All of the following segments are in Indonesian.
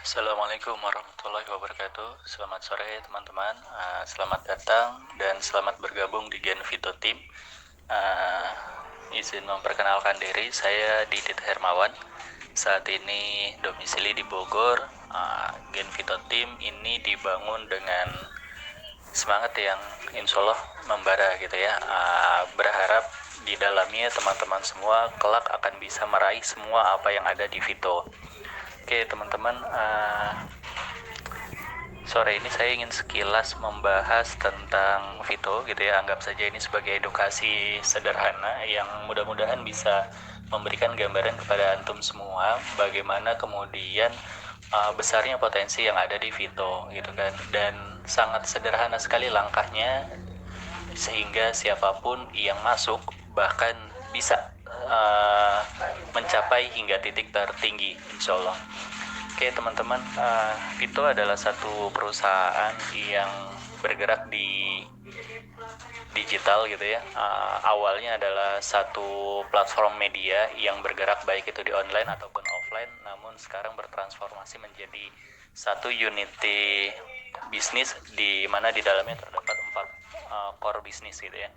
Assalamualaikum warahmatullahi wabarakatuh. Selamat sore teman-teman. Selamat datang dan selamat bergabung di Gen Vito Team. Izin memperkenalkan diri, saya Didit Hermawan. Saat ini domisili di Bogor. Gen Vito Team ini dibangun dengan semangat yang insya Allah membara gitu ya. Berharap di dalamnya teman-teman semua kelak akan bisa meraih semua apa yang ada di Vito. Oke teman-teman, sore ini saya ingin sekilas membahas tentang Vito gitu ya. Anggap saja ini sebagai edukasi sederhana yang mudah-mudahan bisa memberikan gambaran kepada antum semua bagaimana kemudian besarnya potensi yang ada di Vito gitu kan. Dan sangat sederhana sekali langkahnya sehingga siapapun yang masuk bahkan bisa mencapai hingga titik tertinggi insya Allah. Oke teman-teman, Vito adalah satu perusahaan yang bergerak di digital gitu ya. Awalnya adalah satu platform media yang bergerak baik itu di online ataupun offline, namun sekarang bertransformasi menjadi satu unity bisnis di mana di dalamnya terdapat 4 core bisnis gitu ya.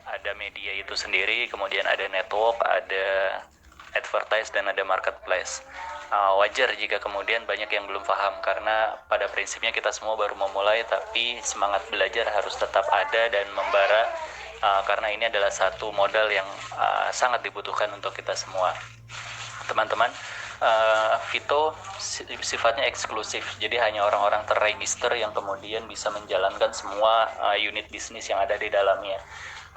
Ada media itu sendiri, kemudian ada network, ada advertise, dan ada marketplace. Wajar jika kemudian banyak yang belum paham karena pada prinsipnya kita semua baru memulai, tapi semangat belajar harus tetap ada dan membara karena ini adalah satu modal yang sangat dibutuhkan untuk kita semua. Teman-teman, Vito sifatnya eksklusif, jadi hanya orang-orang terregister yang kemudian bisa menjalankan semua unit bisnis yang ada di dalamnya.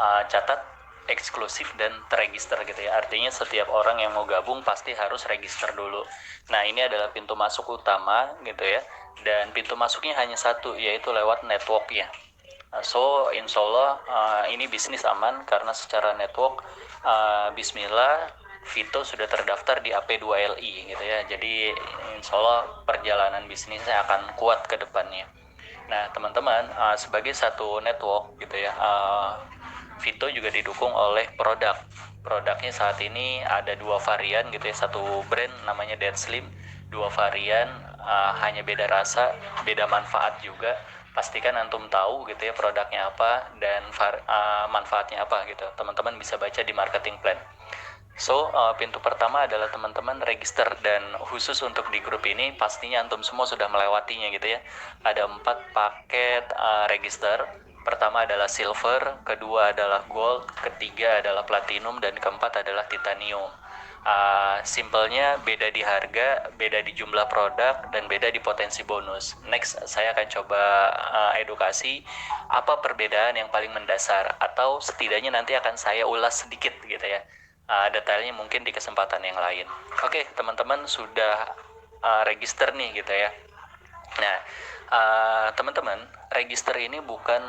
Catat eksklusif dan terregister gitu ya. Artinya setiap orang yang mau gabung pasti harus register dulu. Nah, ini adalah pintu masuk utama gitu ya. Dan pintu masuknya hanya satu, yaitu lewat networknya. So, insya Allah ini bisnis aman karena secara network bismillah Vito sudah terdaftar di AP2LI gitu ya. Jadi insya Allah perjalanan bisnisnya akan kuat ke depannya. Nah, teman-teman, sebagai satu network gitu ya, Vito juga didukung oleh produk. Produknya saat ini ada 2 varian gitu ya, satu brand namanya Dead Slim, 2 varian, hanya beda rasa, beda manfaat juga. Pastikan antum tahu gitu ya produknya apa dan manfaatnya apa gitu. Teman-teman bisa baca di marketing plan. So, pintu pertama adalah teman-teman register, dan khusus untuk di grup ini pastinya antum semua sudah melewatinya gitu ya. Ada 4 paket register. Pertama adalah silver, kedua adalah gold, ketiga adalah platinum, dan keempat adalah titanium. Simpelnya beda di harga, beda di jumlah produk, dan beda di potensi bonus. Next, saya akan coba edukasi apa perbedaan yang paling mendasar, atau setidaknya nanti akan saya ulas sedikit gitu ya. Detailnya mungkin di kesempatan yang lain. Oke, teman-teman sudah register nih gitu ya. Nah, teman-teman, register ini bukan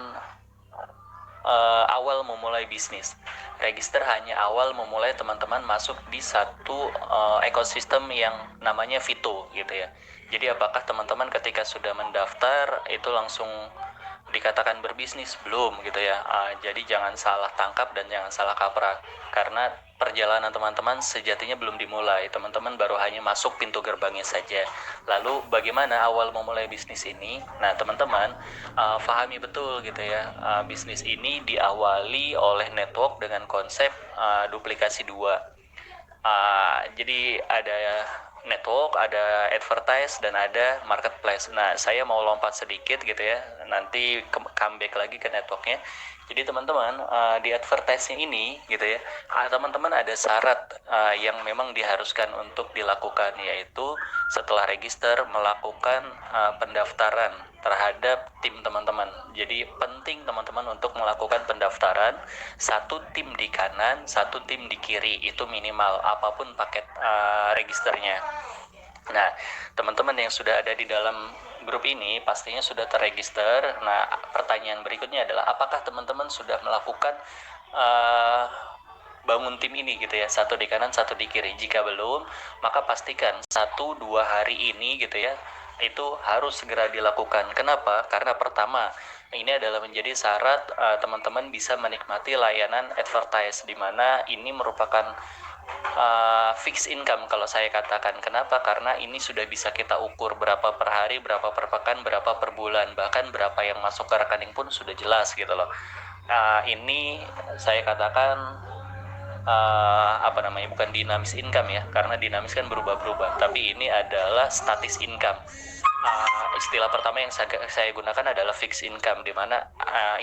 awal memulai bisnis. Register hanya awal memulai teman-teman masuk di satu ekosistem yang namanya Vito gitu ya. Jadi apakah teman-teman ketika sudah mendaftar itu langsung dikatakan berbisnis? Belum gitu ya. Jadi jangan salah tangkap dan jangan salah kaprah, karena perjalanan teman-teman sejatinya belum dimulai. Teman-teman baru hanya masuk pintu gerbangnya saja. Lalu bagaimana awal memulai bisnis ini? Nah teman-teman, pahami betul gitu ya, bisnis ini diawali oleh network dengan konsep duplikasi 2. Jadi ada network, ada advertise, dan ada marketplace. Nah, saya mau lompat sedikit gitu ya, nanti comeback lagi ke networknya. Jadi teman-teman, di advertising ini gitu ya, teman-teman ada syarat yang memang diharuskan untuk dilakukan, yaitu setelah register melakukan pendaftaran terhadap tim teman-teman. Jadi penting teman-teman untuk melakukan pendaftaran, satu tim di kanan, satu tim di kiri, itu minimal apapun paket registernya. Nah, teman-teman yang sudah ada di dalam grup ini pastinya sudah terregister. Nah, pertanyaan berikutnya adalah apakah teman-teman sudah melakukan bangun tim ini gitu ya, satu di kanan satu di kiri? Jika belum, maka pastikan 1-2 hari ini gitu ya, itu harus segera dilakukan. Kenapa? Karena pertama, ini adalah menjadi syarat teman-teman bisa menikmati layanan advertise, di mana ini merupakan fixed income kalau saya katakan. Kenapa? Karena ini sudah bisa kita ukur berapa per hari, berapa per pekan, berapa per bulan, bahkan berapa yang masuk ke rekening pun sudah jelas gitu loh. Ini saya katakan bukan dinamis income ya, karena dinamis kan berubah-berubah, tapi ini adalah statis income. Istilah pertama yang saya gunakan adalah fixed income, dimana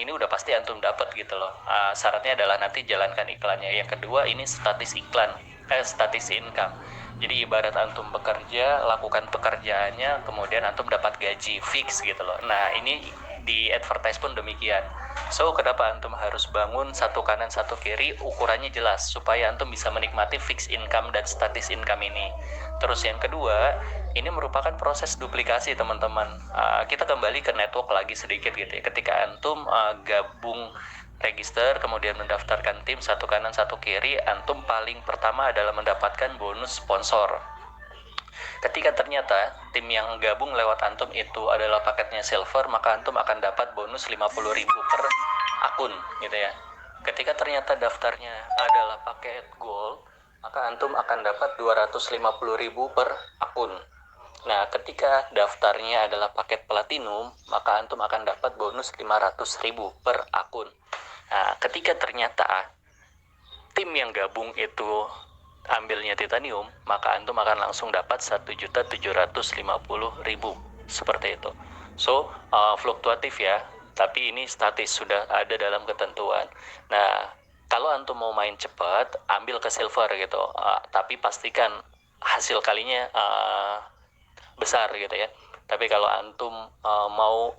ini udah pasti antum dapat gitu loh. Syaratnya adalah nanti jalankan iklannya. Yang kedua, ini statis income. Jadi ibarat antum bekerja, lakukan pekerjaannya, kemudian antum dapat gaji fix gitu loh. Nah, ini di advertise pun demikian. So, kenapa antum harus bangun satu kanan satu kiri, ukurannya jelas supaya antum bisa menikmati fixed income dan statis income ini. Terus yang kedua, ini merupakan proses duplikasi teman-teman. Kita kembali ke network lagi sedikit gitu ya. Ketika antum gabung register, kemudian mendaftarkan tim satu kanan satu kiri, antum paling pertama adalah mendapatkan bonus sponsor. Ketika ternyata tim yang gabung lewat antum itu adalah paketnya silver, maka antum akan dapat bonus 50.000 per akun gitu ya. Ketika ternyata daftarnya adalah paket gold, maka antum akan dapat 250.000 per akun. Nah, ketika daftarnya adalah paket platinum, maka antum akan dapat bonus 500.000 per akun. Nah, ketika ternyata tim yang gabung itu ambilnya titanium, maka antum akan langsung dapat 1.750.000 seperti itu. So, fluktuatif ya, tapi ini statis, sudah ada dalam ketentuan. Nah, kalau antum mau main cepat, ambil ke silver gitu, tapi pastikan hasil kalinya besar gitu ya. Tapi kalau antum mau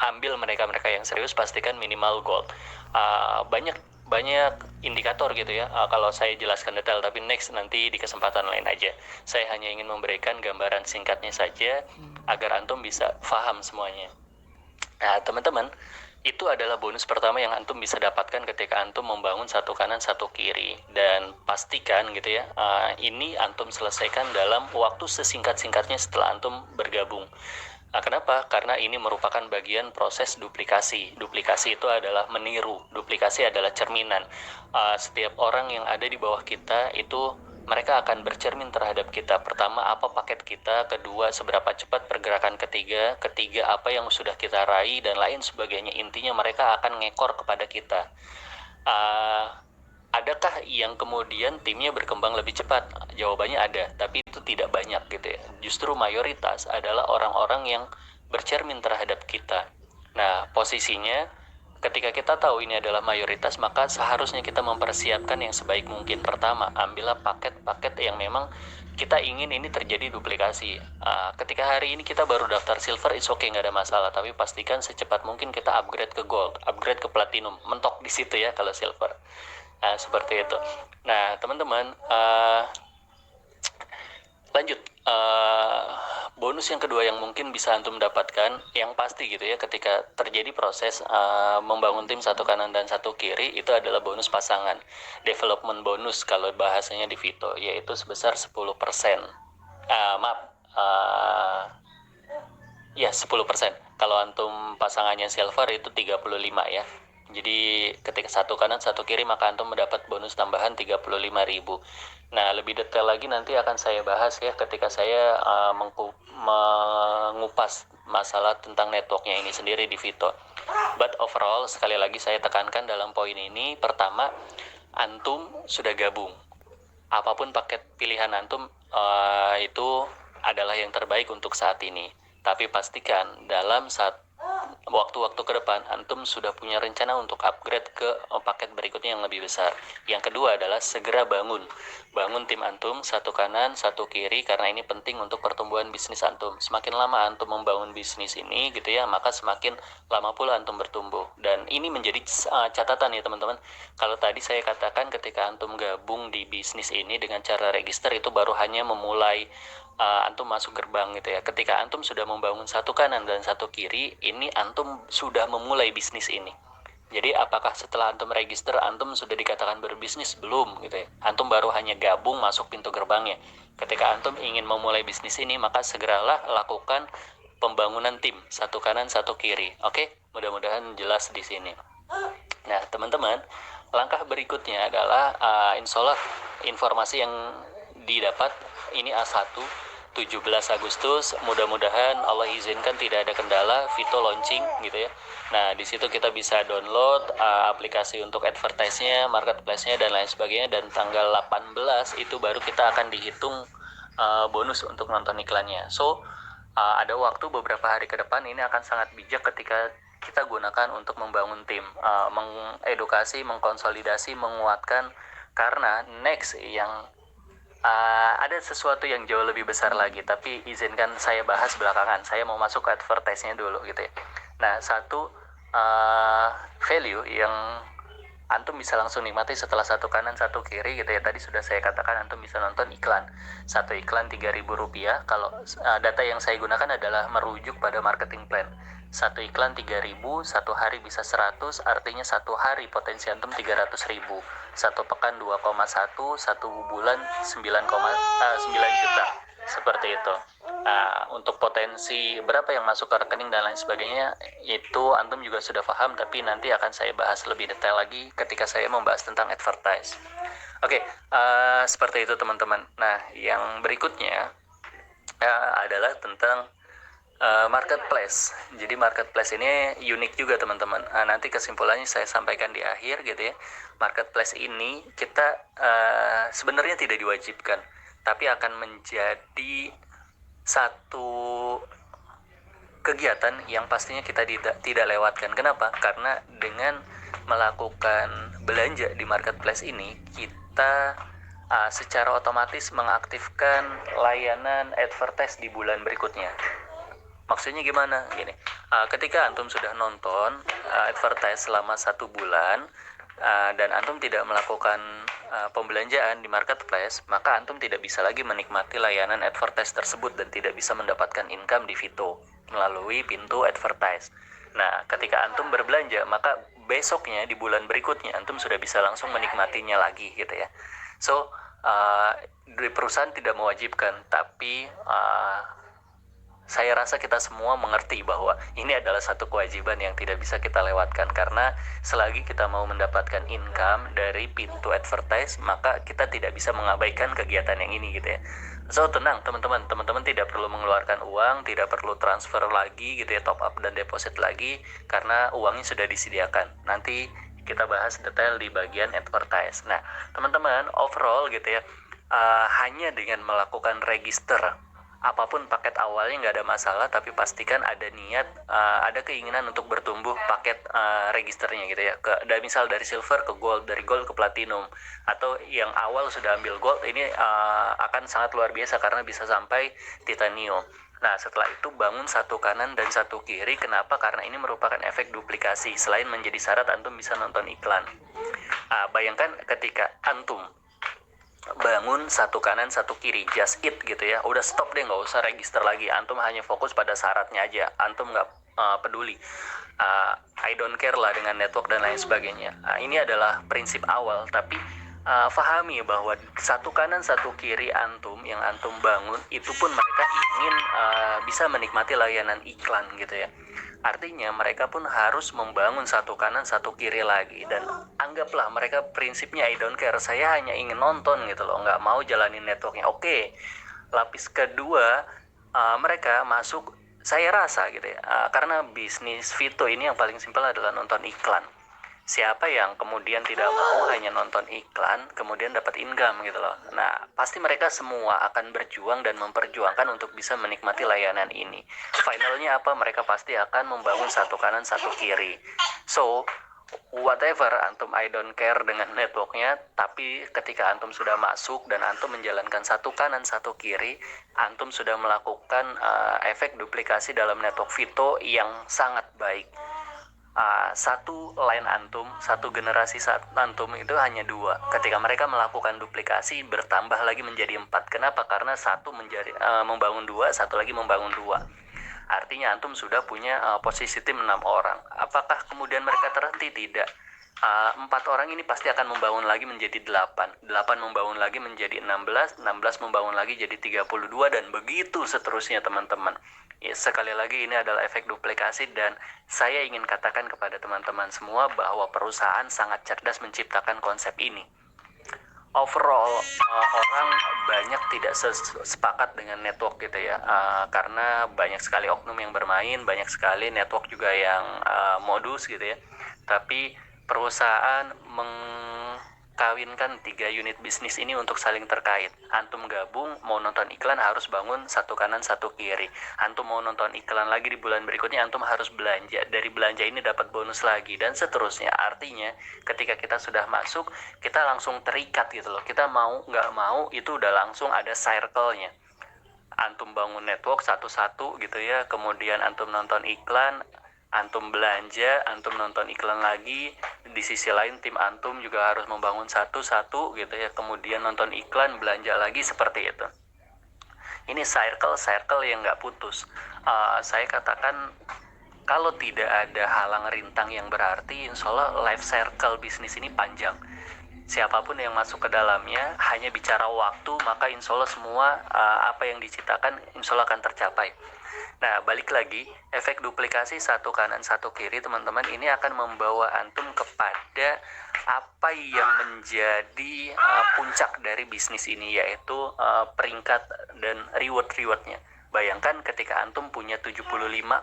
ambil mereka yang serius, pastikan minimal gold. Banyak indikator gitu ya. Kalau saya jelaskan detail, tapi next nanti di kesempatan lain aja. Saya hanya ingin memberikan gambaran singkatnya saja agar antum bisa paham semuanya. Nah, teman-teman, itu adalah bonus pertama yang antum bisa dapatkan ketika antum membangun satu kanan satu kiri. Dan pastikan gitu ya, ini antum selesaikan dalam waktu sesingkat-singkatnya setelah antum bergabung. Kenapa? Karena ini merupakan bagian proses duplikasi. Duplikasi itu adalah meniru. Duplikasi adalah cerminan. Setiap orang yang ada di bawah kita itu mereka akan bercermin terhadap kita. Pertama, apa paket kita. Kedua, seberapa cepat pergerakan ketiga. Ketiga, apa yang sudah kita raih dan lain sebagainya. Intinya mereka akan ngekor kepada kita. Adakah yang kemudian timnya berkembang lebih cepat? Jawabannya ada, tapi itu tidak banyak gitu ya. Justru mayoritas adalah orang-orang yang bercermin terhadap kita. Nah, posisinya ketika kita tahu ini adalah mayoritas, maka seharusnya kita mempersiapkan yang sebaik mungkin. Pertama, ambillah paket-paket yang memang kita ingin ini terjadi duplikasi. Ketika hari ini kita baru daftar silver, it's okay, nggak ada masalah. Tapi pastikan secepat mungkin kita upgrade ke gold, upgrade ke platinum. Mentok di situ ya kalau silver. Seperti itu. Nah, teman-teman, lanjut. Bonus yang kedua yang mungkin bisa antum dapatkan, yang pasti gitu ya, ketika terjadi proses membangun tim satu kanan dan satu kiri, itu adalah bonus pasangan. Development bonus kalau bahasanya di Vito, yaitu sebesar 10%. 10%. Kalau antum pasangannya silver itu 35 ya. Jadi ketika satu kanan satu kiri, maka antum mendapat bonus tambahan 35.000. Nah, lebih detail lagi nanti akan saya bahas ya ketika saya mengupas masalah tentang networknya ini sendiri di Vito. But overall, sekali lagi saya tekankan dalam poin ini, pertama, antum sudah gabung. Apapun paket pilihan antum itu adalah yang terbaik untuk saat ini. Tapi pastikan dalam waktu-waktu ke depan antum sudah punya rencana untuk upgrade ke paket berikutnya yang lebih besar. Yang kedua adalah segera bangun tim antum satu kanan satu kiri, karena ini penting untuk pertumbuhan bisnis antum. Semakin lama antum membangun bisnis ini gitu ya, maka semakin lama pula antum bertumbuh. Dan ini menjadi catatan ya teman-teman. Kalau tadi saya katakan ketika antum gabung di bisnis ini dengan cara register, itu baru hanya memulai antum masuk gerbang gitu ya. Ketika antum sudah membangun satu kanan dan satu kiri, ini antum sudah memulai bisnis ini. Jadi apakah setelah antum register antum sudah dikatakan berbisnis? Belum gitu ya. Antum baru hanya gabung masuk pintu gerbangnya. Ketika antum ingin memulai bisnis ini, maka segeralah lakukan pembangunan tim satu kanan satu kiri. Oke, mudah-mudahan jelas di sini. Nah, teman-teman, langkah berikutnya adalah insya Allah informasi yang didapat ini A1 17 Agustus, mudah-mudahan Allah izinkan tidak ada kendala, Vito launching gitu ya. Nah, di situ kita bisa download aplikasi untuk advertise-nya, marketplace-nya dan lain sebagainya, dan tanggal 18 itu baru kita akan dihitung bonus untuk nonton iklannya. So, ada waktu beberapa hari ke depan ini akan sangat bijak ketika kita gunakan untuk membangun tim, mengedukasi, mengkonsolidasi, menguatkan, karena next yang ada sesuatu yang jauh lebih besar lagi, tapi izinkan saya bahas belakangan. Saya mau masuk ke advertise-nya dulu gitu ya. Nah, satu value yang antum bisa langsung nikmati setelah satu kanan satu kiri gitu ya. Tadi sudah saya katakan antum bisa nonton iklan. Satu iklan Rp3.000. Kalau data yang saya gunakan adalah merujuk pada marketing plan. Satu iklan 3.000, satu hari bisa 100, artinya satu hari potensi antum 300.000. Satu pekan 2,1, satu bulan 9 juta. Seperti itu. Untuk potensi berapa yang masuk ke rekening dan lain sebagainya, itu antum juga sudah paham, tapi nanti akan saya bahas lebih detail lagi ketika saya membahas tentang advertise. Oke, seperti itu teman-teman. Nah, yang berikutnya adalah tentang marketplace. Jadi marketplace ini unik juga teman-teman. Nanti kesimpulannya saya sampaikan di akhir gitu ya. Marketplace ini kita sebenarnya tidak diwajibkan, tapi akan menjadi satu kegiatan yang pastinya kita tidak lewatkan. Kenapa? Karena dengan melakukan belanja di marketplace ini, kita secara otomatis mengaktifkan layanan advertise di bulan berikutnya. Maksudnya gimana? Gini, ketika antum sudah nonton advertise selama 1 bulan dan antum tidak melakukan pembelanjaan di marketplace, maka antum tidak bisa lagi menikmati layanan advertise tersebut dan tidak bisa mendapatkan income di Vito melalui pintu advertise. Nah, ketika antum berbelanja, maka besoknya di bulan berikutnya antum sudah bisa langsung menikmatinya lagi gitu ya. So, dari perusahaan tidak mewajibkan, tapi saya rasa kita semua mengerti bahwa ini adalah satu kewajiban yang tidak bisa kita lewatkan, karena selagi kita mau mendapatkan income dari pintu advertise, maka kita tidak bisa mengabaikan kegiatan yang ini gitu ya. So, tenang teman-teman tidak perlu mengeluarkan uang, tidak perlu transfer lagi gitu ya, top up dan deposit lagi, karena uangnya sudah disediakan. Nanti kita bahas detail di bagian advertise. Nah, teman-teman, overall gitu ya, hanya dengan melakukan register apapun paket awalnya nggak ada masalah, tapi pastikan ada niat, ada keinginan untuk bertumbuh paket registernya gitu ya. Misal dari silver ke gold, dari gold ke platinum, atau yang awal sudah ambil gold, ini akan sangat luar biasa karena bisa sampai titanium. Nah, setelah itu bangun satu kanan dan satu kiri. Kenapa? Karena ini merupakan efek duplikasi. Selain menjadi syarat antum bisa nonton iklan. Bayangkan ketika antum bangun satu kanan satu kiri, just it gitu ya, udah stop deh, nggak usah register lagi, antum hanya fokus pada syaratnya aja, antum nggak peduli, I don't care lah dengan network dan lain sebagainya. Ini adalah prinsip awal, tapi fahami bahwa satu kanan satu kiri antum yang antum bangun itu pun mereka ingin bisa menikmati layanan iklan gitu ya. Artinya mereka pun harus membangun satu kanan satu kiri lagi, dan anggaplah mereka prinsipnya I don't care, saya hanya ingin nonton gitu loh, nggak mau jalanin networknya. Oke, lapis kedua mereka masuk, saya rasa gitu ya, karena bisnis Vito ini yang paling simpel adalah nonton iklan. Siapa yang kemudian tidak mau hanya nonton iklan kemudian dapat income gitu loh. Nah, pasti mereka semua akan berjuang dan memperjuangkan untuk bisa menikmati layanan ini. Finalnya apa? Mereka pasti akan membangun satu kanan satu kiri. So, whatever antum I don't care dengan networknya, tapi ketika antum sudah masuk dan antum menjalankan satu kanan satu kiri, antum sudah melakukan efek duplikasi dalam network Vito yang sangat baik. Satu line antum, satu generasi saat antum itu hanya 2. Ketika mereka melakukan duplikasi, bertambah lagi menjadi 4. Kenapa? Karena satu membangun 2, satu lagi membangun 2. Artinya antum sudah punya posisi tim 6 orang. Apakah kemudian mereka terhenti? Tidak. Empat orang ini pasti akan membangun lagi menjadi 8, 8 membangun lagi menjadi 16, 16 membangun lagi jadi 32, dan begitu seterusnya teman-teman. Ya, sekali lagi ini adalah efek duplikasi, dan saya ingin katakan kepada teman-teman semua bahwa perusahaan sangat cerdas menciptakan konsep ini. Overall, orang banyak tidak sepakat dengan network gitu ya, karena banyak sekali oknum yang bermain, banyak sekali network juga yang modus gitu ya. Tapi perusahaan mengkawinkan 3 unit bisnis ini untuk saling terkait. Antum gabung, mau nonton iklan harus bangun satu kanan satu kiri. Antum mau nonton iklan lagi di bulan berikutnya, antum harus belanja. Dari belanja ini dapat bonus lagi, dan seterusnya. Artinya ketika kita sudah masuk, kita langsung terikat gitu loh. Kita mau nggak mau itu udah langsung ada circle-nya. Antum bangun network satu-satu gitu ya, kemudian antum nonton iklan, antum belanja, antum nonton iklan lagi, di sisi lain tim antum juga harus membangun satu-satu gitu ya, kemudian nonton iklan, belanja lagi, seperti itu. Ini circle yang nggak putus. Saya katakan kalau tidak ada halang rintang yang berarti, insya Allah life circle bisnis ini panjang. Siapapun yang masuk ke dalamnya hanya bicara waktu, maka insya Allah semua apa yang diciptakan insya Allah akan tercapai. Nah, balik lagi, efek duplikasi satu kanan satu kiri teman-teman ini akan membawa antum kepada apa yang menjadi puncak dari bisnis ini, yaitu peringkat dan reward-rewardnya. Bayangkan ketika antum punya 75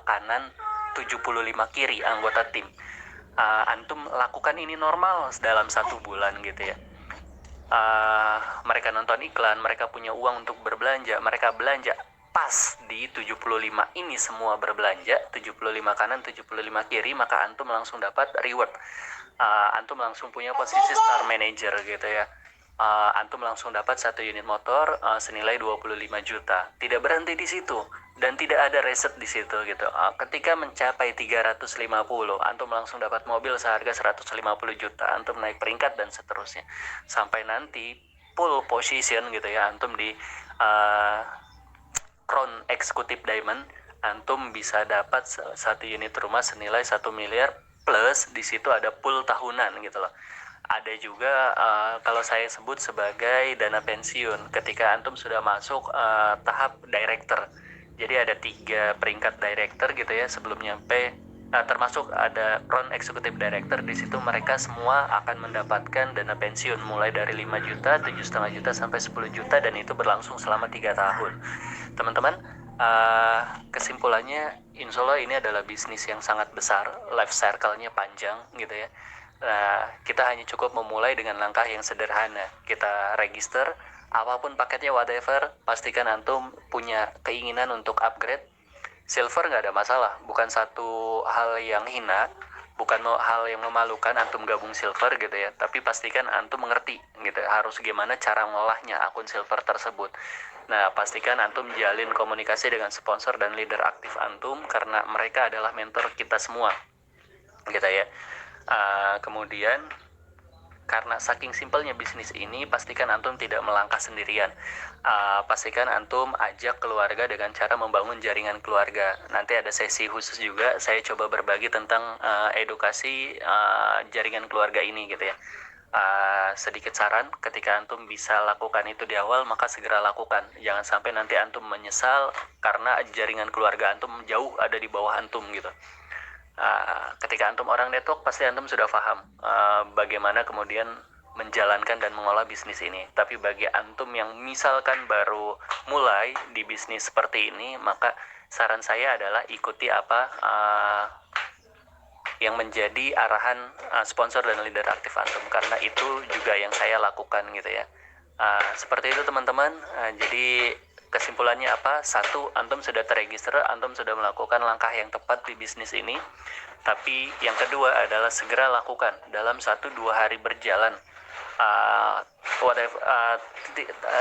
kanan, 75 kiri anggota tim. Antum lakukan ini normal dalam 1 bulan gitu ya. Mereka nonton iklan, mereka punya uang untuk berbelanja, mereka belanja pas di 75 ini semua berbelanja, 75 kanan, 75 kiri, maka antum langsung dapat reward. Antum langsung punya posisi star manager gitu ya. Antum langsung dapat 1 unit motor senilai 25 juta. Tidak berhenti di situ dan tidak ada reset di situ gitu. Ketika mencapai 350, antum langsung dapat mobil seharga 150 juta. Antum naik peringkat dan seterusnya. Sampai nanti pole position gitu ya, antum di Crown Executive Diamond, antum bisa dapat 1 unit rumah senilai 1 miliar plus di situ ada pool tahunan gitu loh. Ada juga kalau saya sebut sebagai dana pensiun ketika antum sudah masuk tahap director. Jadi ada 3 peringkat director gitu ya sebelum nyampe, termasuk ada Crown Executive Director. Di situ mereka semua akan mendapatkan dana pensiun mulai dari 5 juta, 7,5 juta sampai 10 juta, dan itu berlangsung selama 3 tahun. Teman-teman, kesimpulannya insya Allah ini adalah bisnis yang sangat besar, life cycle-nya panjang gitu ya. Kita hanya cukup memulai dengan langkah yang sederhana. Kita register, apapun paketnya whatever, pastikan antum punya keinginan untuk upgrade. Silver nggak ada masalah, bukan satu hal yang hina, bukan hal yang memalukan antum gabung silver gitu ya, tapi pastikan antum mengerti gitu, harus gimana cara ngolahnya akun silver tersebut. Nah, pastikan antum jalin komunikasi dengan sponsor dan leader aktif antum, karena mereka adalah mentor kita semua gitu ya. Kemudian karena saking simpelnya bisnis ini, pastikan antum tidak melangkah sendirian. Pastikan antum ajak keluarga dengan cara membangun jaringan keluarga. Nanti ada sesi khusus juga, saya coba berbagi tentang edukasi jaringan keluarga ini gitu ya. Sedikit saran, ketika antum bisa lakukan itu di awal, maka segera lakukan. Jangan sampai nanti antum menyesal karena jaringan keluarga antum jauh ada di bawah antum gitu. Ketika antum orang network, pasti antum sudah paham bagaimana kemudian menjalankan dan mengolah bisnis ini. Tapi bagi antum yang misalkan baru mulai di bisnis seperti ini, maka saran saya adalah ikuti apa yang menjadi arahan sponsor dan leader aktif antum, karena itu juga yang saya lakukan gitu ya. Seperti itu teman-teman. Jadi kesimpulannya apa? 1, antum sudah terregister, antum sudah melakukan langkah yang tepat di bisnis ini. Tapi yang kedua adalah segera lakukan dalam 1-2 hari berjalan.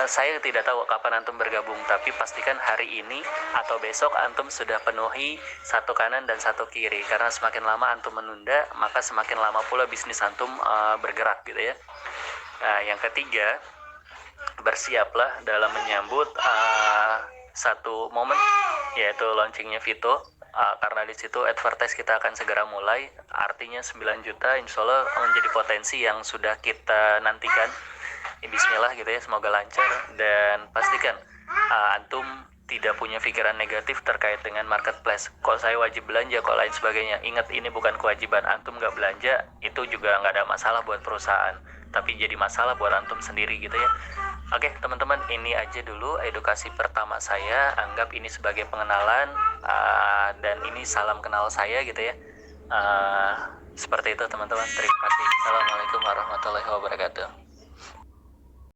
Saya tidak tahu kapan antum bergabung, tapi pastikan hari ini atau besok antum sudah penuhi 1 kanan dan 1 kiri, karena semakin lama antum menunda, maka semakin lama pula bisnis antum bergerak gitu ya. Yang ketiga, bersiaplah dalam menyambut satu momen, yaitu launchingnya Vito. karena di situ advertise kita akan segera mulai, artinya 9 juta insya Allah menjadi potensi yang sudah kita nantikan. Bismillah gitu ya, semoga lancar, dan pastikan antum tidak punya pikiran negatif terkait dengan marketplace. Kok saya wajib belanja, kok lain sebagainya. Ingat, ini bukan kewajiban antum nggak belanja, itu juga nggak ada masalah buat perusahaan, tapi jadi masalah buat antum sendiri gitu ya. Oke teman-teman, ini aja dulu edukasi pertama saya. Anggap ini sebagai pengenalan, dan ini salam kenal saya gitu ya. Seperti itu teman-teman, terima kasih. Assalamualaikum warahmatullahi wabarakatuh.